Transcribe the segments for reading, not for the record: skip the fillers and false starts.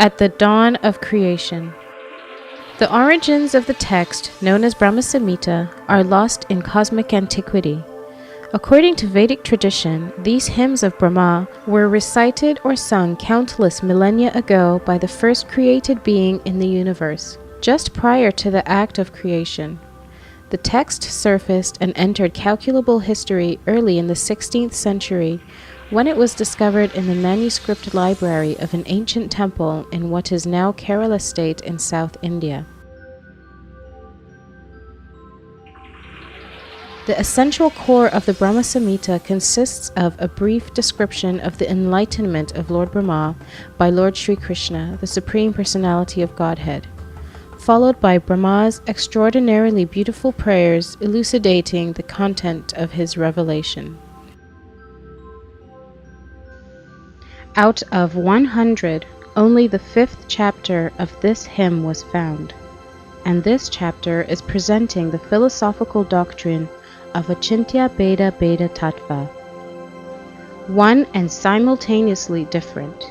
At the dawn of creation. The origins of the text, known as Brahma Samhita, are lost in cosmic antiquity. According to Vedic tradition, these hymns of Brahma were recited or sung countless millennia ago by the first created being in the universe, just prior to the act of creation. The text surfaced and entered calculable history early in the 16th century, when it was discovered in the manuscript library of an ancient temple in what is now Kerala state in South India. The essential core of the Brahma Samhita consists of a brief description of the enlightenment of Lord Brahma by Lord Sri Krishna, the Supreme Personality of Godhead, followed by Brahma's extraordinarily beautiful prayers elucidating the content of his revelation. Out of 100, only the 5th chapter of this hymn was found, and this chapter is presenting the philosophical doctrine of Achintya Bheda Bheda Tattva, one and simultaneously different.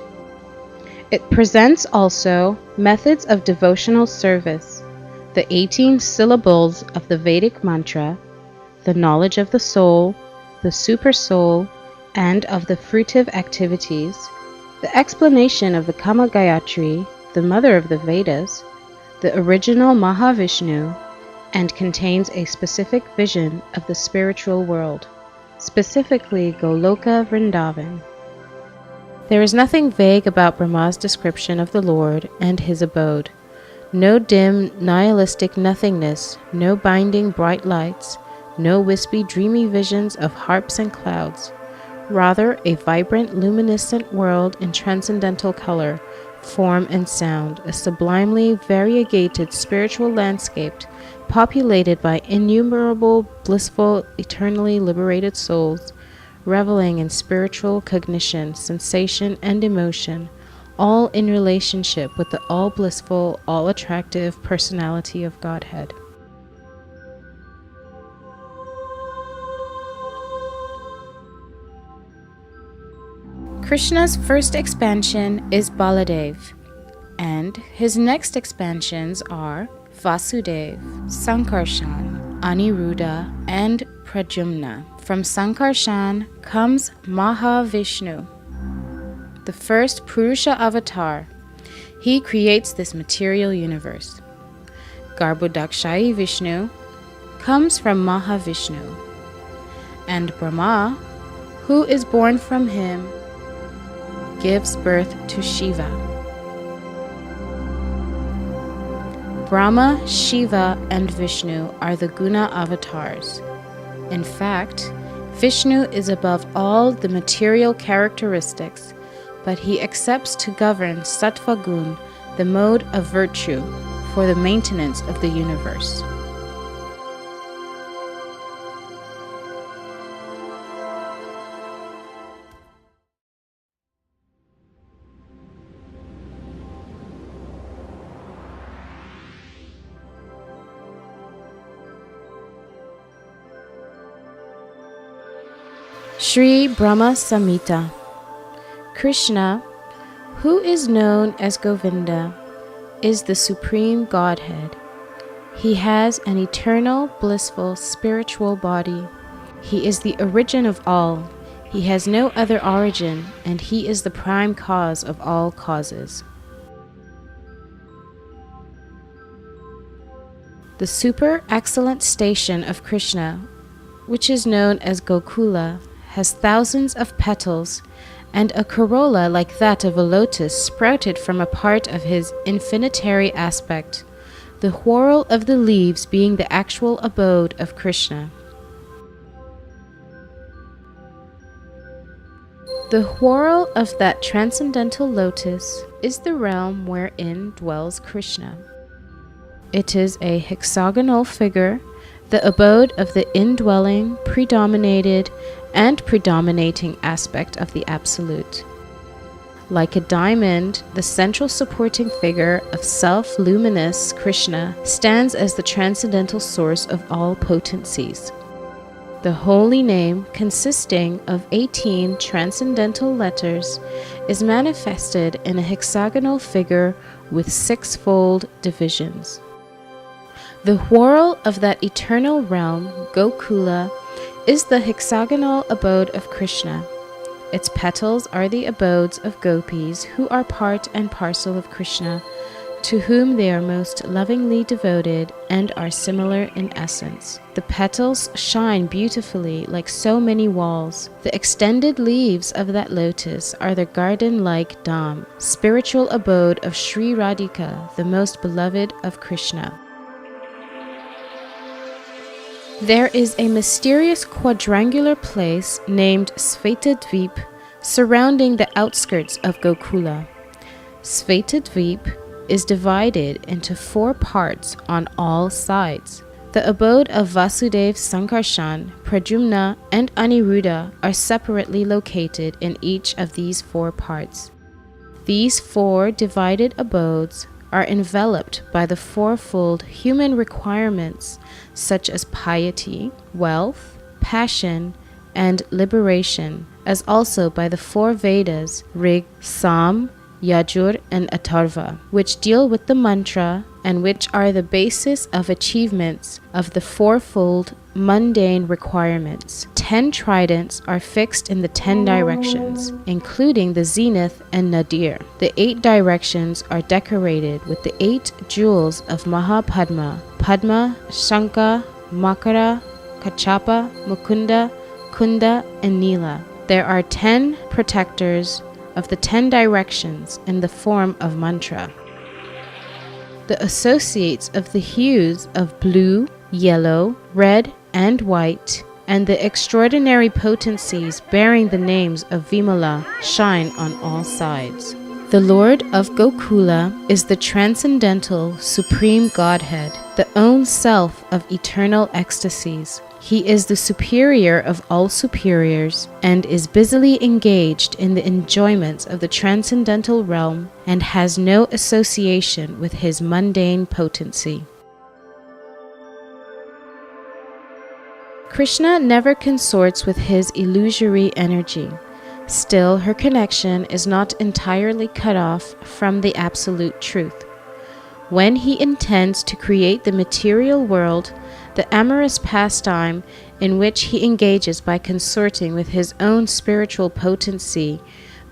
It presents also methods of devotional service, the 18 syllables of the Vedic mantra, the knowledge of the soul, the super soul, and of the fruitive activities, the explanation of the Kama Gayatri, the mother of the Vedas, the original Mahavishnu, and contains a specific vision of the spiritual world, specifically Goloka Vrindavan. There is nothing vague about Brahma's description of the Lord and his abode. No dim, nihilistic nothingness, no binding bright lights, no wispy, dreamy visions of harps and clouds. Rather, a vibrant, luminescent world in transcendental color, form, and sound, a sublimely variegated spiritual landscape populated by innumerable, blissful, eternally liberated souls, reveling in spiritual cognition, sensation, and emotion, all in relationship with the all-blissful, all-attractive personality of Godhead. Krishna's first expansion is Baladev, and his next expansions are Vasudev, Sankarshan, Aniruddha, and Pradyumna. From Sankarshan comes Mahavishnu, the first Purusha avatar. He creates this material universe. Garbhodakshayi Vishnu comes from Mahavishnu, and Brahma, who is born from him, gives birth to Shiva. Brahma, Shiva, and Vishnu are the guna avatars. In fact, Vishnu is above all the material characteristics, but he accepts to govern sattva gun, the mode of virtue, for the maintenance of the universe. Sri Brahma Samhita. Krishna, who is known as Govinda, is the Supreme Godhead. He has an eternal, blissful, spiritual body. He is the origin of all. He has no other origin, and he is the prime cause of all causes. The super excellent station of Krishna, which is known as Gokula, has thousands of petals, and a corolla like that of a lotus sprouted from a part of his infinitary aspect, the whorl of the leaves being the actual abode of Krishna. The whorl of that transcendental lotus is the realm wherein dwells Krishna. It is a hexagonal figure, the abode of the indwelling, predominated, and predominating aspect of the Absolute. Like a diamond, the central supporting figure of self-luminous Krishna stands as the transcendental source of all potencies. The holy name, consisting of 18 transcendental letters, is manifested in a hexagonal figure with sixfold divisions. The whorl of that eternal realm, Gokula, is the hexagonal abode of Krishna. Its petals are the abodes of gopis who are part and parcel of Krishna, to whom they are most lovingly devoted and are similar in essence. The petals shine beautifully like so many walls. The extended leaves of that lotus are the garden-like dham, spiritual abode of Sri Radhika, the most beloved of Krishna. There is a mysterious quadrangular place named Svetadvip surrounding the outskirts of Gokula. Svetadvip is divided into 4 parts on all sides. The abode of Vasudev, Sankarshan, Pradyumna, and Aniruddha are separately located in each of these 4 parts. These 4 divided abodes are enveloped by the fourfold human requirements such as piety, wealth, passion, and liberation, as also by the 4 Vedas, Rig, Sam, Yajur, and Atharva, which deal with the mantra and which are the basis of achievements of the fourfold mundane requirements. 10 tridents are fixed in the 10 directions, including the zenith and nadir. The 8 directions are decorated with the 8 jewels of Mahapadma, Padma, Shankha, Makara, Kachapa, Mukunda, Kunda, and Nila. There are 10 protectors of the 10 directions in the form of mantra. The associates of the hues of blue, yellow, red, and white, and the extraordinary potencies bearing the names of Vimala shine on all sides. The Lord of Gokula is the transcendental Supreme Godhead, the own self of eternal ecstasies. He is the superior of all superiors and is busily engaged in the enjoyments of the transcendental realm and has no association with his mundane potency. Krishna never consorts with his illusory energy. Still, her connection is not entirely cut off from the absolute truth. When he intends to create the material world, the amorous pastime in which he engages by consorting with his own spiritual potency,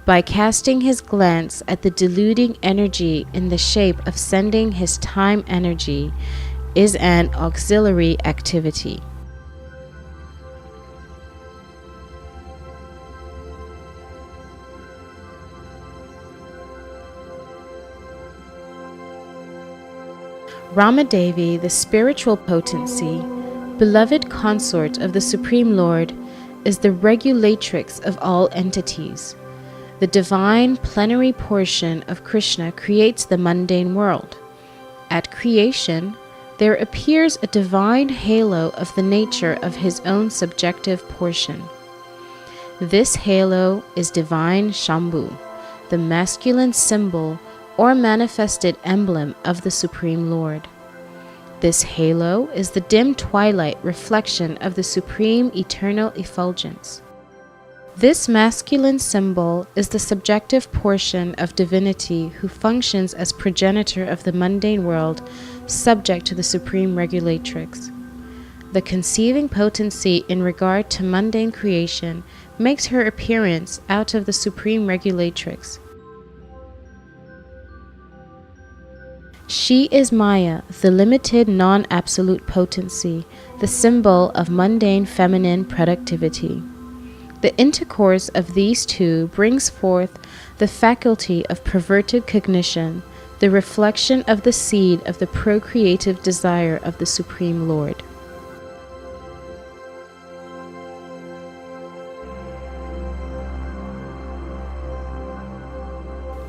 by casting his glance at the deluding energy in the shape of sending his time energy, is an auxiliary activity. Ramadevi, the spiritual potency, beloved consort of the Supreme Lord, is the regulatrix of all entities. The divine plenary portion of Krishna creates the mundane world. At creation, there appears a divine halo of the nature of his own subjective portion. This halo is divine Shambhu, the masculine symbol or manifested emblem of the Supreme Lord. This halo is the dim twilight reflection of the supreme eternal effulgence. This masculine symbol is the subjective portion of divinity who functions as progenitor of the mundane world, subject to the supreme regulatrix. The conceiving potency in regard to mundane creation makes her appearance out of the supreme regulatrix. She is Maya, the limited non-absolute potency, the symbol of mundane feminine productivity. The intercourse of these two brings forth the faculty of perverted cognition, the reflection of the seed of the procreative desire of the Supreme Lord.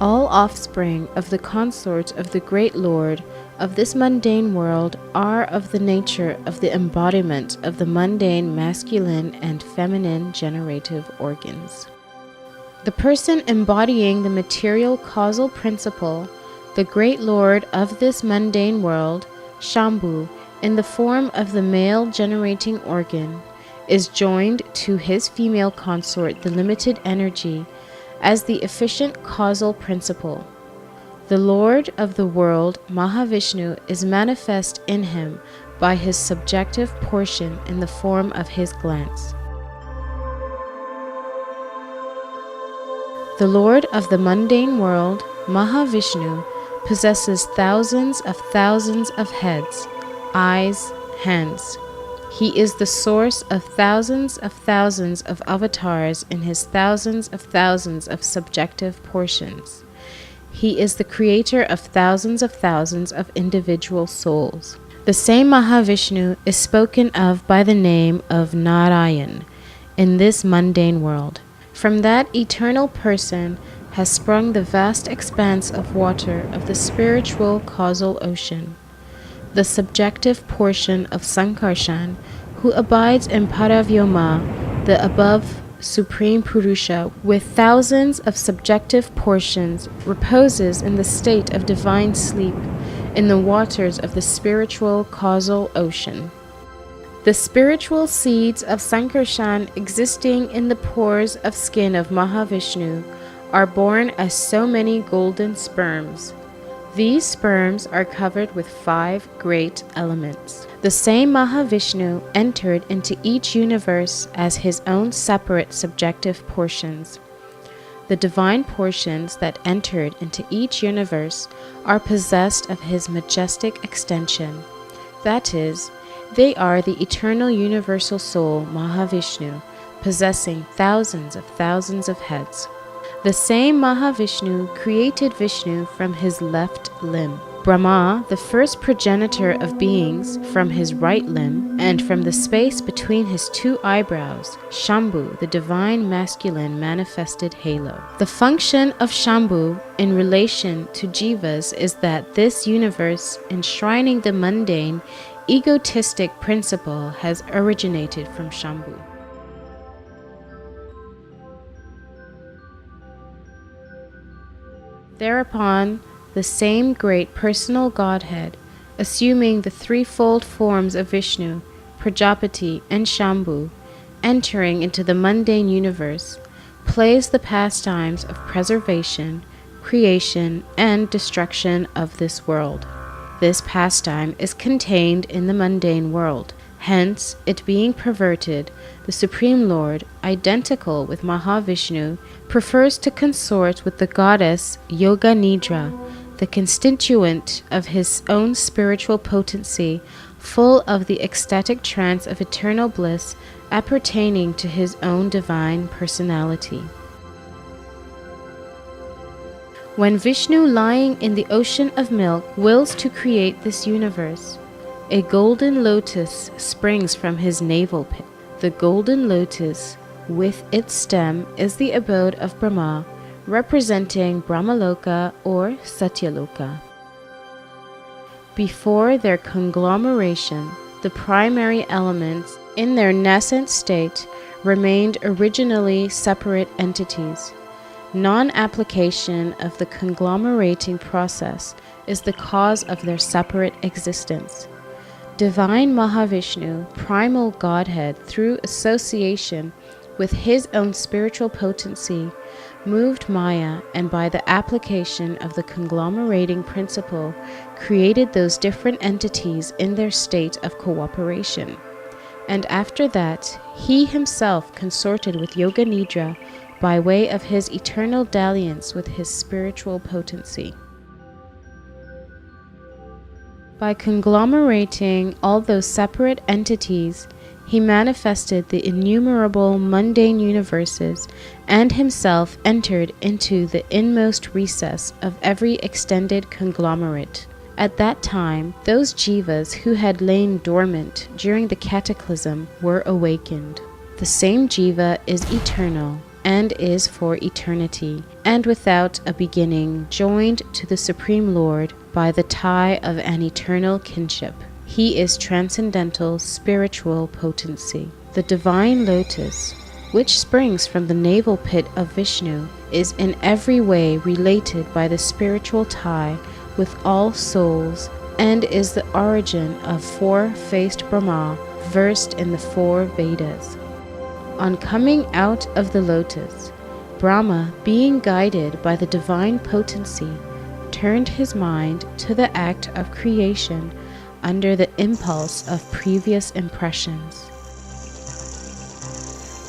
All offspring of the consort of the great Lord of this mundane world are of the nature of the embodiment of the mundane masculine and feminine generative organs. The person embodying the material causal principle, the great Lord of this mundane world, Shambhu, in the form of the male generating organ, is joined to his female consort, the limited energy, as the efficient causal principle. The Lord of the world, Mahavishnu, is manifest in him by his subjective portion in the form of his glance. The Lord of the mundane world, Mahavishnu, possesses thousands of heads, eyes, hands. He is the source of thousands of avatars in his thousands of subjective portions. He is the creator of thousands of individual souls. The same Mahavishnu is spoken of by the name of Narayan in this mundane world. From that eternal person has sprung the vast expanse of water of the spiritual causal ocean. The subjective portion of Sankarshan, who abides in Paravyoma, the above Supreme Purusha, with thousands of subjective portions, reposes in the state of divine sleep in the waters of the spiritual causal ocean. The spiritual seeds of Sankarshan existing in the pores of skin of Mahavishnu are born as so many golden sperms. These sperms are covered with 5 great elements. The same Mahavishnu entered into each universe as his own separate subjective portions. The divine portions that entered into each universe are possessed of his majestic extension. That is, they are the eternal universal soul, Mahavishnu, possessing thousands of heads. The same Mahavishnu created Vishnu from his left limb, Brahma, the first progenitor of beings, from his right limb, and from the space between his 2 eyebrows, Shambhu, the divine masculine manifested halo. The function of Shambhu in relation to jivas is that this universe, enshrining the mundane, egotistic principle, has originated from Shambhu. Thereupon, the same great personal Godhead, assuming the threefold forms of Vishnu, Prajapati, and Shambhu, entering into the mundane universe, plays the pastimes of preservation, creation, and destruction of this world. This pastime is contained in the mundane world. Hence, it being perverted, the Supreme Lord, identical with Mahavishnu, prefers to consort with the goddess Yoga Nidra, the constituent of his own spiritual potency, full of the ecstatic trance of eternal bliss appertaining to his own divine personality. When Vishnu, lying in the ocean of milk, wills to create this universe, a golden lotus springs from his navel pit. The golden lotus, with its stem, is the abode of Brahma, representing Brahmaloka or Satyaloka. Before their conglomeration, the primary elements, in their nascent state, remained originally separate entities. Non-application of the conglomerating process is the cause of their separate existence. Divine Mahavishnu, primal Godhead, through association with his own spiritual potency, moved Maya, and by the application of the conglomerating principle, created those different entities in their state of cooperation. And after that, he himself consorted with Yoga Nidra by way of his eternal dalliance with his spiritual potency. By conglomerating all those separate entities, he manifested the innumerable mundane universes, and himself entered into the inmost recess of every extended conglomerate. At that time, those jivas who had lain dormant during the cataclysm were awakened. The same jiva is eternal, and is for eternity, and without a beginning, joined to the Supreme Lord by the tie of an eternal kinship. He is transcendental spiritual potency. The divine lotus, which springs from the navel pit of Vishnu, is in every way related by the spiritual tie with all souls, and is the origin of 4-faced Brahma, versed in the 4 Vedas. On coming out of the lotus, Brahma, being guided by the divine potency, turned his mind to the act of creation under the impulse of previous impressions.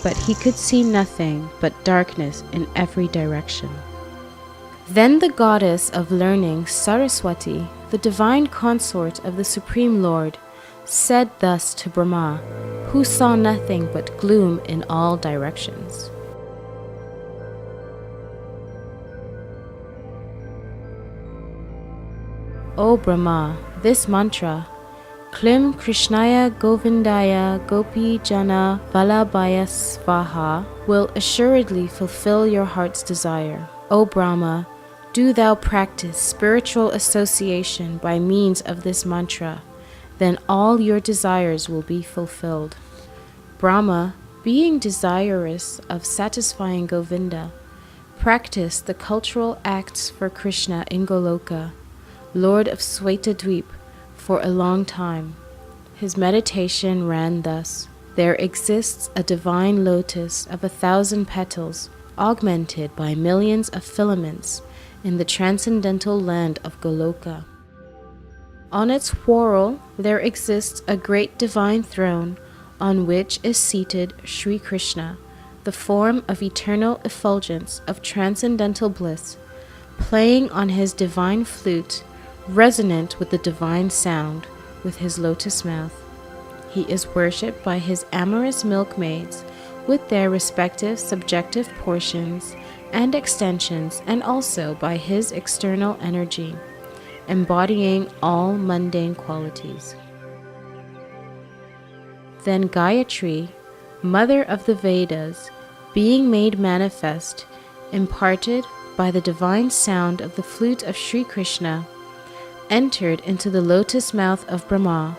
But he could see nothing but darkness in every direction. Then the goddess of learning, Saraswati, the divine consort of the Supreme Lord, said thus to Brahma, who saw nothing but gloom in all directions. O Brahma, this mantra, Klim Krishnaya Govindaya Gopi Jana Vallabhaya Svaha, will assuredly fulfill your heart's desire. O Brahma, do thou practice spiritual association by means of this mantra, then all your desires will be fulfilled. Brahma, being desirous of satisfying Govinda, practiced the cultural acts for Krishna in Goloka, Lord of Svetadweep, for a long time. His meditation ran thus: there exists a divine lotus of 1,000 petals, augmented by millions of filaments, in the transcendental land of Goloka. On its whorl there exists a great divine throne, on which is seated Sri Krishna, the form of eternal effulgence of transcendental bliss, playing on his divine flute, resonant with the divine sound, with his lotus mouth. He is worshipped by his amorous milkmaids, with their respective subjective portions and extensions, and also by his external energy, embodying all mundane qualities. Then Gayatri, mother of the Vedas, being made manifest, imparted by the divine sound of the flute of Sri Krishna, entered into the lotus mouth of Brahma,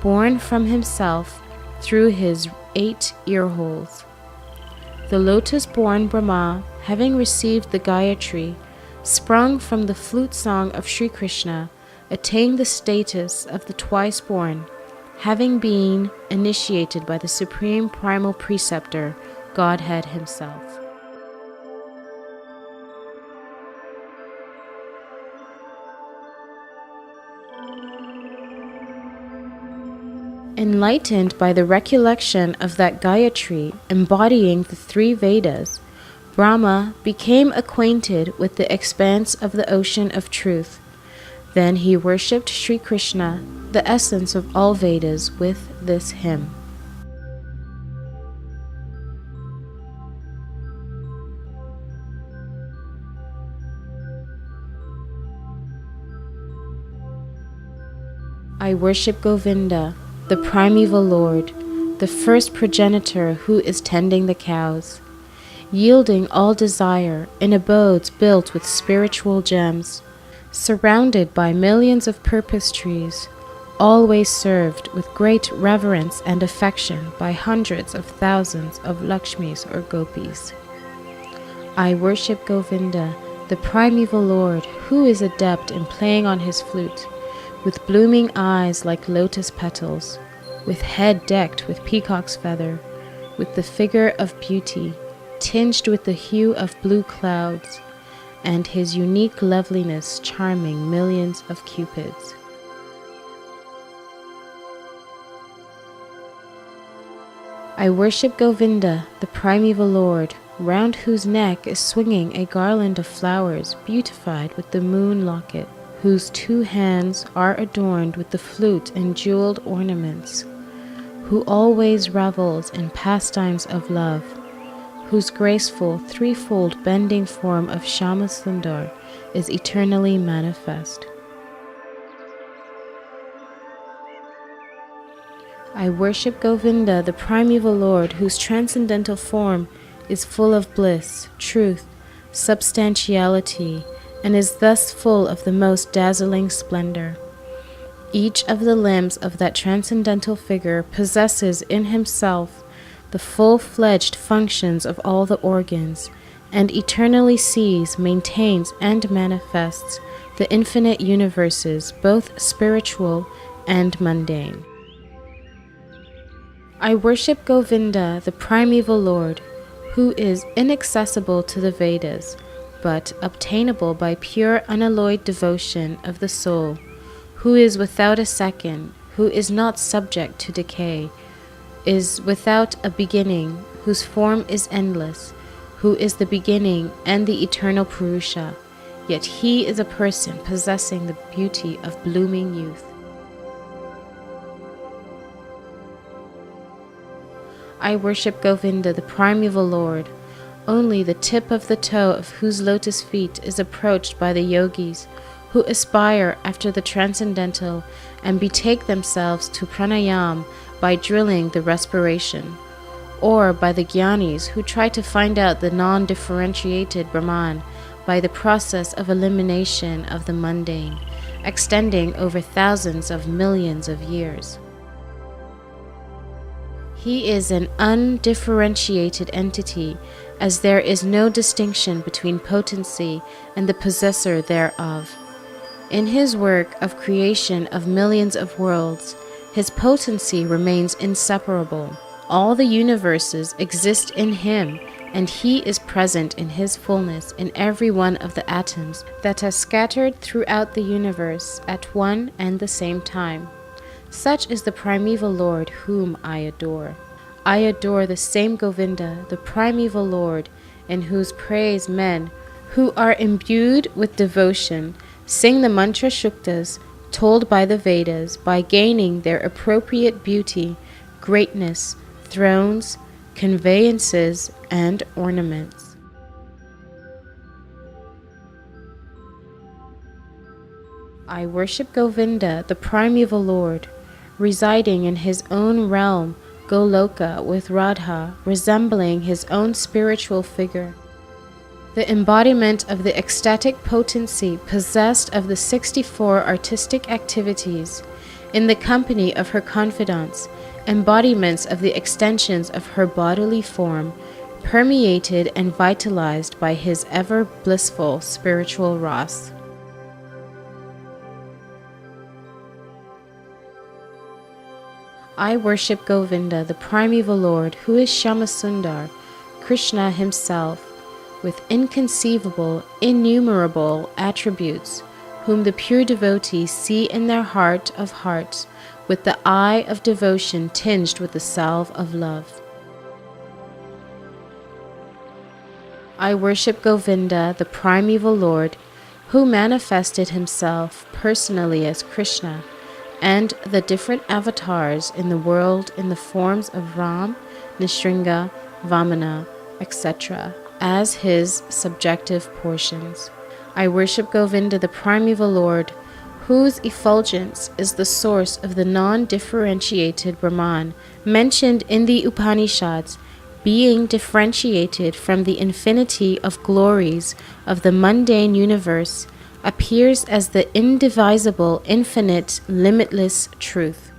born from himself through his 8 ear holes. The lotus-born Brahma, having received the Gayatri, sprung from the flute song of Sri Krishna, attained the status of the twice-born, having been initiated by the supreme primal preceptor, Godhead himself. Enlightened by the recollection of that Gayatri embodying the 3 Vedas, Brahma became acquainted with the expanse of the ocean of truth. Then he worshipped Sri Krishna, the essence of all Vedas, with this hymn. I worship Govinda, the primeval Lord, the first progenitor who is tending the cows, yielding all desire in abodes built with spiritual gems, surrounded by millions of purpose trees, always served with great reverence and affection by hundreds of thousands of Lakshmis or Gopis. I worship Govinda, the primeval Lord, who is adept in playing on his flute, with blooming eyes like lotus petals, with head decked with peacock's feather, with the figure of beauty, tinged with the hue of blue clouds, and his unique loveliness charming millions of cupids. I worship Govinda, the primeval Lord, round whose neck is swinging a garland of flowers beautified with the moon locket, whose 2 hands are adorned with the flute and jeweled ornaments, who always revels in pastimes of love, whose graceful threefold bending form of Shama Sundar is eternally manifest. I worship Govinda, the primeval Lord, whose transcendental form is full of bliss, truth, substantiality, and is thus full of the most dazzling splendor. Each of the limbs of that transcendental figure possesses in himself the full-fledged functions of all the organs, and eternally sees, maintains, and manifests the infinite universes, both spiritual and mundane. I worship Govinda, the primeval Lord, who is inaccessible to the Vedas, but obtainable by pure unalloyed devotion of the soul, who is without a second, who is not subject to decay, is without a beginning, whose form is endless, who is the beginning and the eternal Purusha, yet he is a person possessing the beauty of blooming youth. I worship Govinda, the primeval Lord, only the tip of the toe of whose lotus feet is approached by the yogis, who aspire after the transcendental and betake themselves to pranayam by drilling the respiration, or by the jnanis who try to find out the non-differentiated Brahman by the process of elimination of the mundane, extending over thousands of millions of years. He is an undifferentiated entity, as there is no distinction between potency and the possessor thereof. In his work of creation of millions of worlds, his potency remains inseparable. All the universes exist in him, and he is present in his fullness in every one of the atoms that are scattered throughout the universe at one and the same time. Such is the primeval Lord whom I adore. I adore the same Govinda, the primeval Lord, in whose praise men, who are imbued with devotion, sing the mantra shuktas told by the Vedas by gaining their appropriate beauty, greatness, thrones, conveyances, and ornaments. I worship Govinda, the primeval Lord, residing in his own realm, Goloka, with Radha, resembling his own spiritual figure, the embodiment of the ecstatic potency possessed of the 64 artistic activities, in the company of her confidants, embodiments of the extensions of her bodily form, permeated and vitalized by his ever blissful spiritual ras. I worship Govinda, the primeval Lord, who is Shyamasundar, Krishna himself, with inconceivable, innumerable attributes, whom the pure devotees see in their heart of hearts, with the eye of devotion tinged with the salve of love. I worship Govinda, the primeval Lord, who manifested himself personally as Krishna, and the different avatars in the world in the forms of Ram, Nrsimha, Vamana, etc., as his subjective portions. I worship Govinda, the primeval Lord, whose effulgence is the source of the non-differentiated Brahman mentioned in the Upanishads, being differentiated from the infinity of glories of the mundane universe, appears as the indivisible, infinite, limitless truth.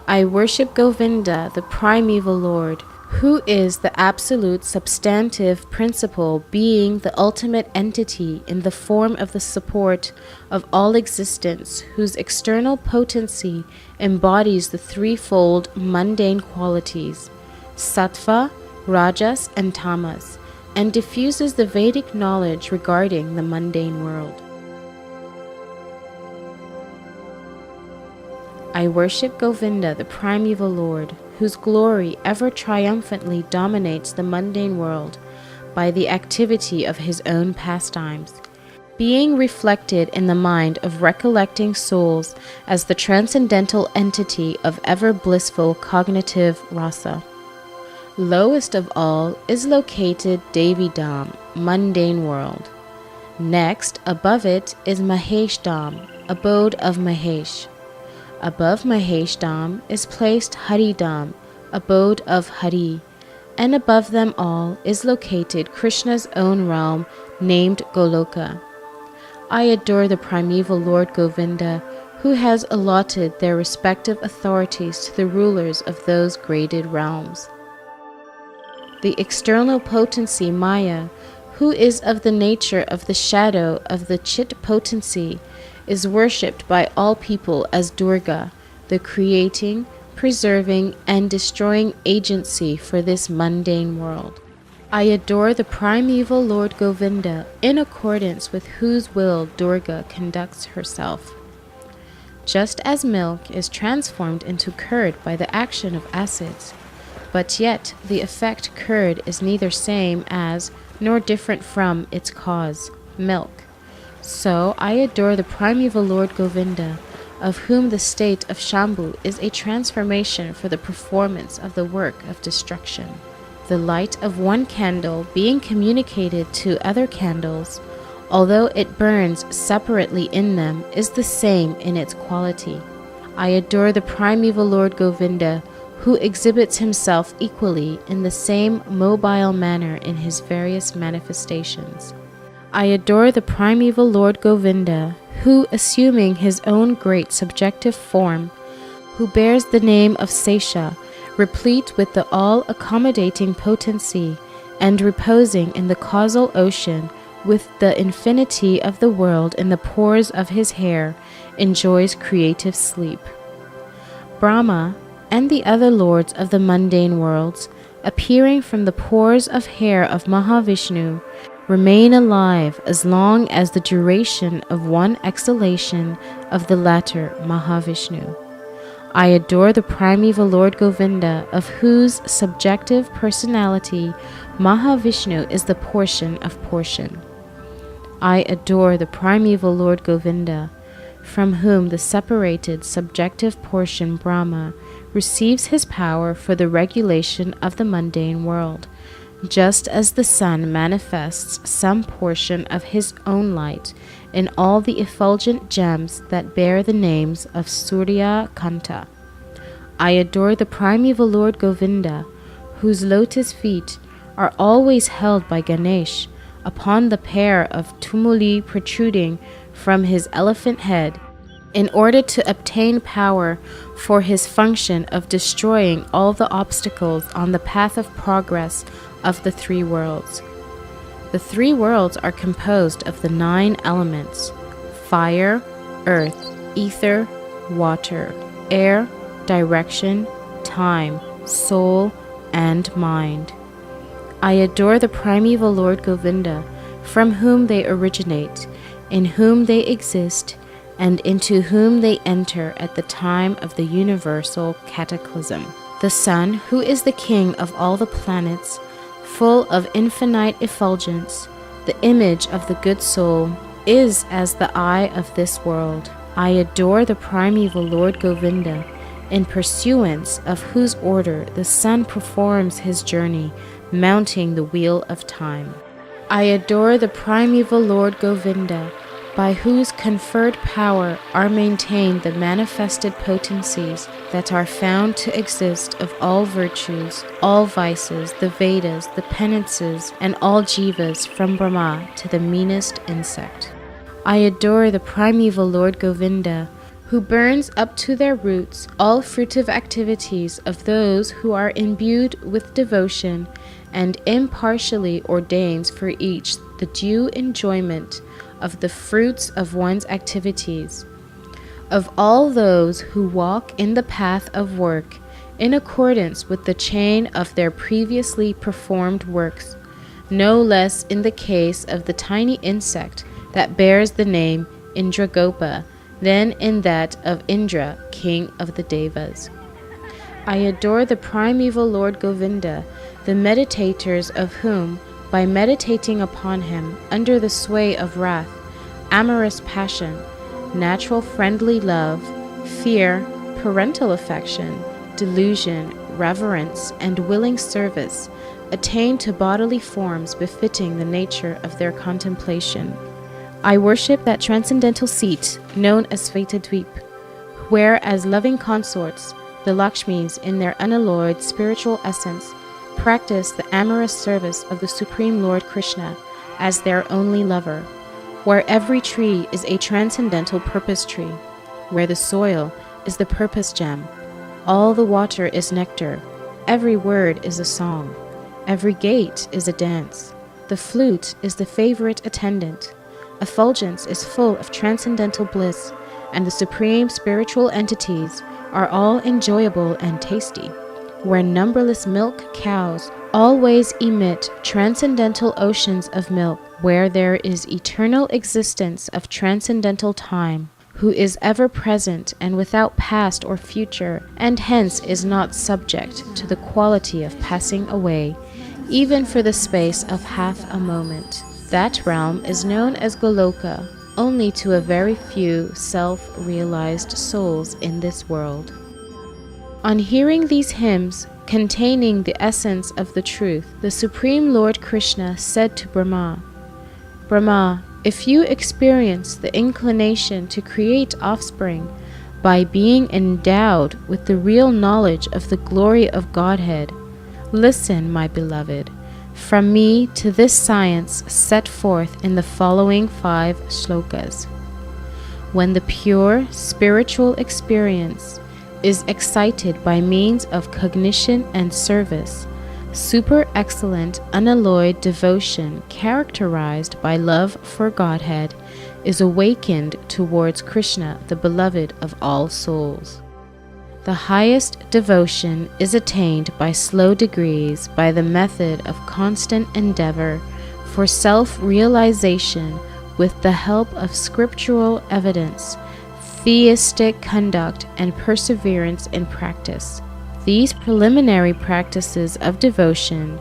I worship Govinda, the primeval Lord, who is the absolute substantive principle, being the ultimate entity in the form of the support of all existence, whose external potency embodies the threefold mundane qualities, sattva, rajas, and tamas, and diffuses the Vedic knowledge regarding the mundane world. I worship Govinda, the primeval Lord, whose glory ever triumphantly dominates the mundane world by the activity of his own pastimes, being reflected in the mind of recollecting souls as the transcendental entity of ever blissful cognitive rasa. Lowest of all is located Devi Dham, mundane world. Next, above it, is Mahesh Dham, abode of Mahesh. Above Mahesh Dham is placed Hari Dham, abode of Hari, and above them all is located Krishna's own realm named Goloka. I adore the primeval Lord Govinda, who has allotted their respective authorities to the rulers of those graded realms. The external potency Maya, who is of the nature of the shadow of the Chit potency, is worshipped by all people as Durga, the creating, preserving, and destroying agency for this mundane world. I adore the primeval Lord Govinda, in accordance with whose will Durga conducts herself. Just as milk is transformed into curd by the action of acids, but yet the effect curd is neither same as nor different from its cause, milk. So I adore the primeval Lord Govinda, of whom the state of Shambhu is a transformation for the performance of the work of destruction. The light of one candle being communicated to other candles, although it burns separately in them, is the same in its quality. I adore the primeval Lord Govinda, who exhibits himself equally in the same mobile manner in his various manifestations. I adore the primeval Lord Govinda, who, assuming his own great subjective form, who bears the name of Sesha, replete with the all-accommodating potency, and reposing in the causal ocean with the infinity of the world in the pores of his hair, enjoys creative sleep. Brahma and the other lords of the mundane worlds, appearing from the pores of hair of Mahavishnu, remain alive as long as the duration of one exhalation of the latter Mahavishnu. I adore the primeval Lord Govinda, of whose subjective personality Mahavishnu is the portion of portion. I adore the primeval Lord Govinda, from whom the separated subjective portion Brahma receives his power for the regulation of the mundane world, just as the sun manifests some portion of his own light in all the effulgent gems that bear the names of Surya Kanta. I adore the primeval Lord Govinda, whose lotus feet are always held by Ganesh upon the pair of tumuli protruding from his elephant head, in order to obtain power for his function of destroying all the obstacles on the path of progress of the three worlds. The three worlds are composed of the 9 elements: fire, earth, ether, water, air, direction, time, soul, and mind. I adore the primeval Lord Govinda, from whom they originate, in whom they exist, and into whom they enter at the time of the universal cataclysm. The sun, who is the king of all the planets, full of infinite effulgence, the image of the good soul, is as the eye of this world. I adore the primeval Lord Govinda, in pursuance of whose order the sun performs his journey, mounting the wheel of time. I adore the primeval Lord Govinda, by whose conferred power are maintained the manifested potencies that are found to exist of all virtues, all vices, the Vedas, the penances, and all jivas from Brahma to the meanest insect. I adore the primeval Lord Govinda, who burns up to their roots all fruitive activities of those who are imbued with devotion, and impartially ordains for each the due enjoyment of the fruits of one's activities. Of all those who walk in the path of work, in accordance with the chain of their previously performed works, no less in the case of the tiny insect that bears the name Indragopa than in that of Indra, king of the Devas. I adore the primeval Lord Govinda, the meditators of whom, by meditating upon him under the sway of wrath, amorous passion, natural friendly love, fear, parental affection, delusion, reverence, and willing service, attain to bodily forms befitting the nature of their contemplation. I worship that transcendental seat known as Svetadvip, where as loving consorts, the Lakshmis in their unalloyed spiritual essence practice the amorous service of the Supreme Lord Krishna as their only lover, where every tree is a transcendental purpose tree, where the soil is the purpose gem, all the water is nectar, every word is a song, every gate is a dance, The flute is the favorite attendant. Effulgence is full of transcendental bliss, and the supreme spiritual entities are all enjoyable and tasty. Where numberless milk cows always emit transcendental oceans of milk, where there is eternal existence of transcendental time, who is ever present and without past or future, and hence is not subject to the quality of passing away, even for the space of half a moment. That realm is known as Goloka only to a very few self-realized souls in this world. On hearing these hymns containing the essence of the truth, the Supreme Lord Krishna said to Brahma, "Brahma, if you experience the inclination to create offspring by being endowed with the real knowledge of the glory of Godhead, listen, my beloved, from me to this science set forth in the following 5 shlokas. When the pure spiritual experience is excited by means of cognition and service, super excellent unalloyed devotion characterized by love for Godhead is awakened towards Krishna, the beloved of all souls. The highest devotion is attained by slow degrees by the method of constant endeavor for self-realization with the help of scriptural evidence, theistic conduct, and perseverance in practice. These preliminary practices of devotion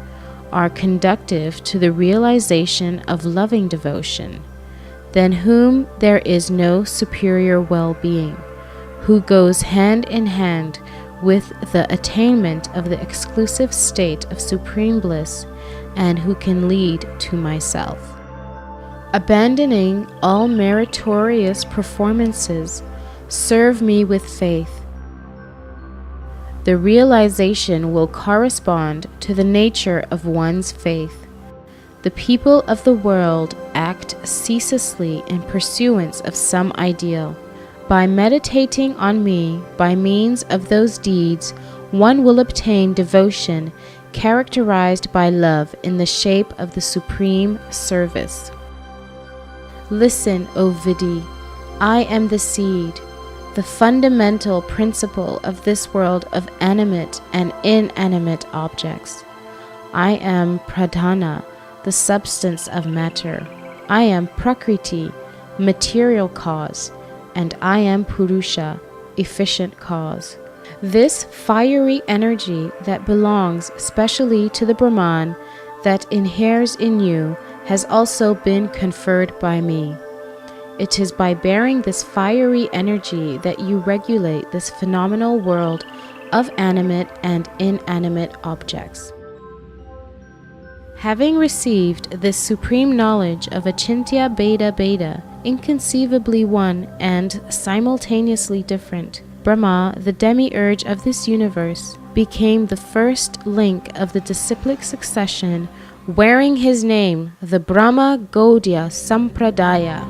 are conducive to the realization of loving devotion, than whom there is no superior well-being, who goes hand in hand with the attainment of the exclusive state of supreme bliss, and who can lead to myself. Abandoning all meritorious performances, serve me with faith. The realization will correspond to the nature of one's faith. The people of the world act ceaselessly in pursuance of some ideal. By meditating on me by means of those deeds, one will obtain devotion characterized by love in the shape of the supreme service. Listen, O Vidhi, I am the seed, the fundamental principle of this world of animate and inanimate objects. I am Pradhana, the substance of matter. I am Prakriti, material cause, and I am Purusha, efficient cause. This fiery energy that belongs specially to the Brahman that inheres in you has also been conferred by me. It is by bearing this fiery energy that you regulate this phenomenal world of animate and inanimate objects. Having received this supreme knowledge of Achintya Bheda, inconceivably one and simultaneously different, Brahma, the demiurge of this universe, became the first link of the disciplic succession, wearing his name, the Brahma Gaudiya Sampradaya.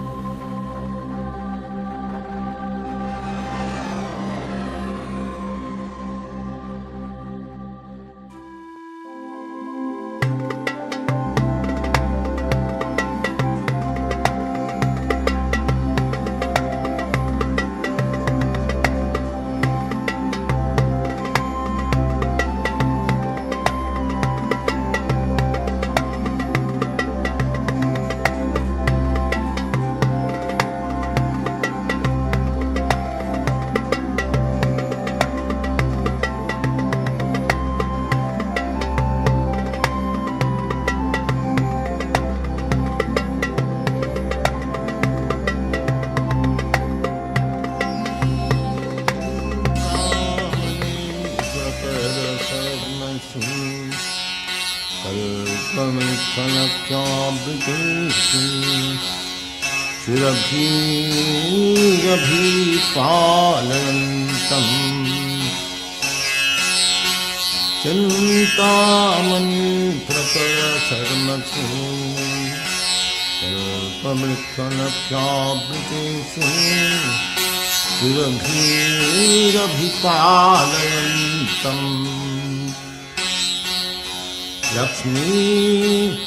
Lakshmi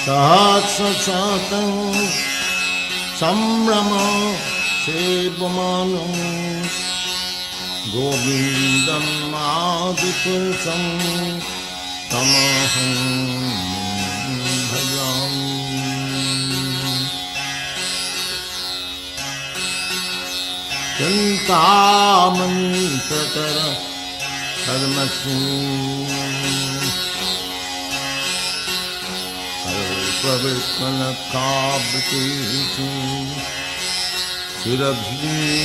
सहस्रशतं संभ्रम सेवमानं गोविन्दम् आदिपुरुषं तमहं भजामि। चिन्तामणि प्रकर कल्पवृक्षलतावृतेषु शिरभीरभिपालयन्तम्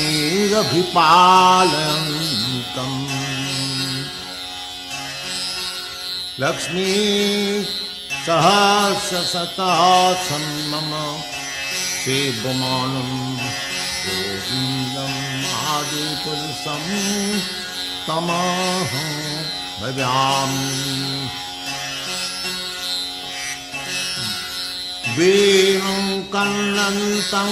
लक्ष्मी सहस्रशतं मम सेवमानं गोविन्दम् आदिपुरुषं तमहं भजामि। वीणं कन्नन्तं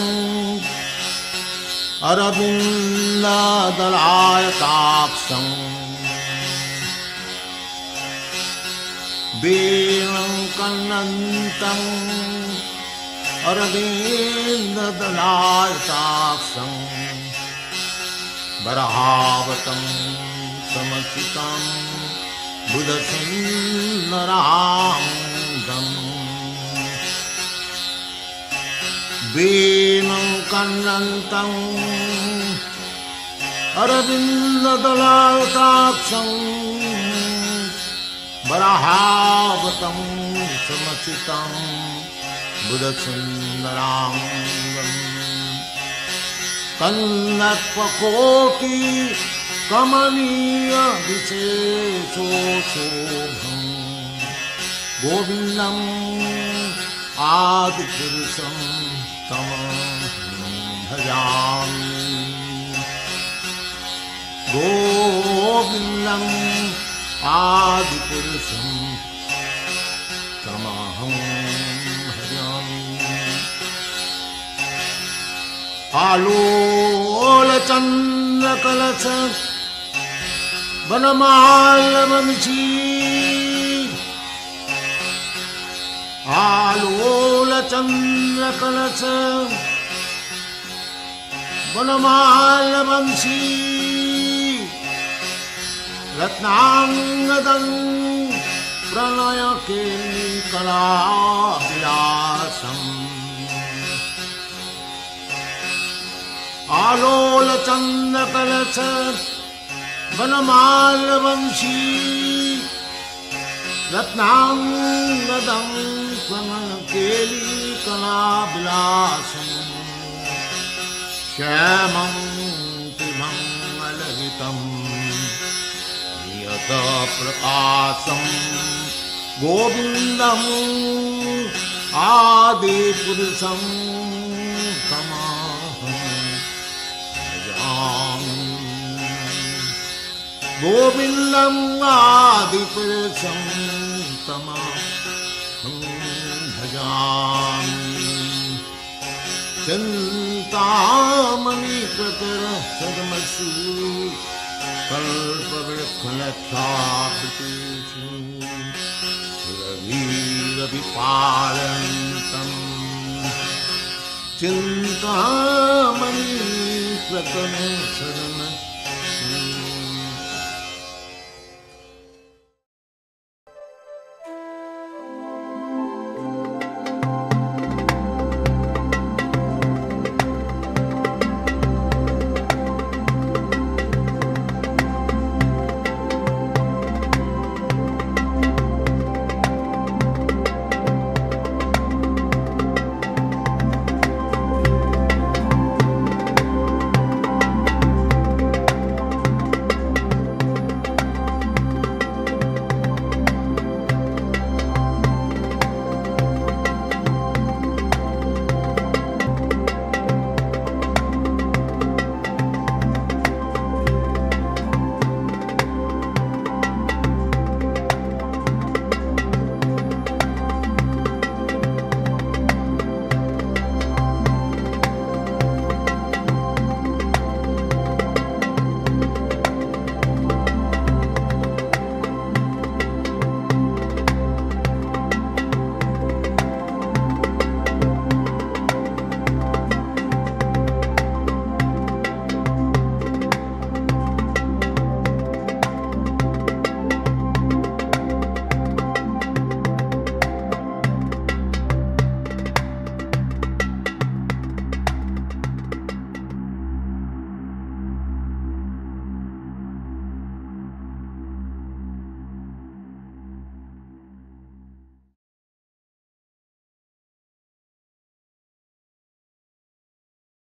अरविन्ददलायताक्षं वीणं कन्नन्तं अरविन्ददलायताक्षं वराहवतं समचितं बुधसुन्दराङ्गम् वीणं कन्नन्तं अरविन्ददलायताक्षं वराहवतं समचितं बुधसुन्दराङ्गम् कन्नत्वकोटि कमनीय विशेषोशोभं गोविन्दम् आदिपुरुषं तमहं भजामि। गोविन्दम् आदिपुरुषं तमहं भजामि। आलोलचन्द्रकलश वनमालवंशी आलोलचन्द्रकलश वनमालवंशी रत्नांगदं प्रणयकेलिकलाविलासम् आलोलचन्द्रकलश वनमालवंशी रत्नांगदं प्रणयकेलिकलाविलासम् श्यामं त्रिमङ्गलहितं प्रकाशं गोविन्दम् आदिपुरुषं तमहं भजामि। गोविन्दम् आदिपुरुषं तमहं भजामि। चिन्तामणि प्रकर सदमसु कल्पवृक्षलतावृतेषु सुरभिरभिपालयन्तम् चिन्तामणि प्रकर सदमसु